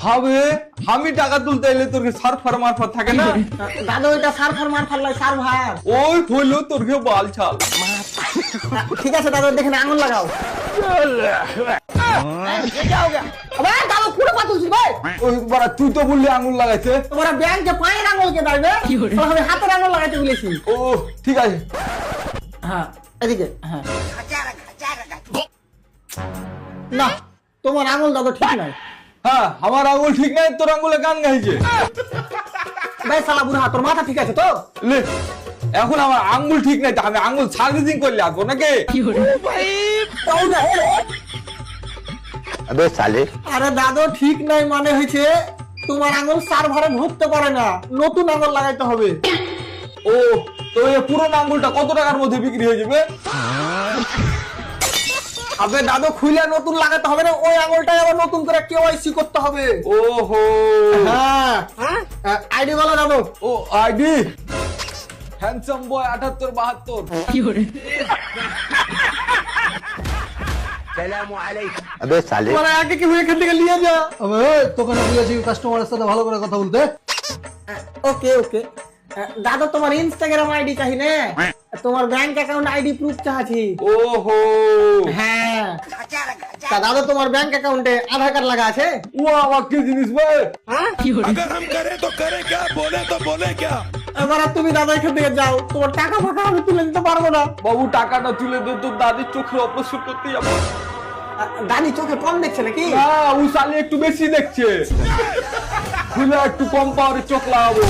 হবে আমি টাকা তুলতে এলে তোর সার্ফার মারফত থাকে না দাদু এটা সার্ফার মারফার লয় সার্ভার। ওই হইলো তোর বাল ছাল। ঠিক আছে দাদু দেখেন আঙুল লাগাও। দাদু পুরো পাতুলছি ভাই। ওই বাড়া তুই তো বললি আঙুল লাগাইছে। তোমরা ব্যাংকে পায়ের আঙুলকে দাইবে, আমি হাতের আঙুল লাগাইতে বলেছি। ও ঠিক আছে। হ্যাঁ এদিকে। হ্যাঁ না তোমার আঙুল দাদু ঠিক নাই। হ্যাঁ আমার আঙুল ঠিক নাই, তোর আঙুলে গান গাইছে। ভাই সালা বুড়া তোর মাথা ঠিক আছে তো? লে এখন আমার আঙ্গুল ঠিক নাই, আমি আঙ্গুল সার্ভিসিং করলে আসবো নাকি? अबे साले আরে দাদু ঠিক নাই মানে হয়েছে তোমার আঙুল সার্ভারে ঢুকতে পারে না, নতুন আঙুল লাগাইতে হবে। ও তো এই পুরোনো আঙ্গুলটা কত টাকার মধ্যে বিক্রি হয়ে যাবে? আবে দাদু খুলে নতুন লাগাতে হবে না, ওই আঙুলটাই আবার নতুন করে কেওয়াইসি করতে হবে। ওহো হ্যাঁ আইডি বলো দাদু। ও আইডি হ্যান্ডসাম বয় 7872। अबे साले তোমার আগে কি এখান থেকে নিয়ে যা। আবে তোকে না বলেছি কাস্টমারের সাথে ভালো করে কথা বলতে। ওকে ওকে দাদু তোমার ইনস্টাগ্রাম আইডি চাই না, তোমার ব্যাংক অ্যাকাউন্ট আইডি প্রুফ চাচ্ছি। ওহো হ্যাঁ তা দাদু তোমার ব্যাংক অ্যাকাউন্টে আধার কার্ড লাগা আছে? ও আবার কি জিনিস ভাই? अगर हम करें तो करें क्या, बोले तो बोले क्या। এবার আর তুমি দাদা এখান থেকে যাও, তোমার টাকা ফাঁকা আমি তুলে দিতে পারবো না। বাবু টাকাটা তুলে দে, তোর দাদির চোখে অপারেশন করতে যাবো। দাদি চোখে কম দেখছে নাকি? না ও শালি একটু বেশি দেখছে, খুলে একটু কম পাওয়ারে চোখ লাগাবো।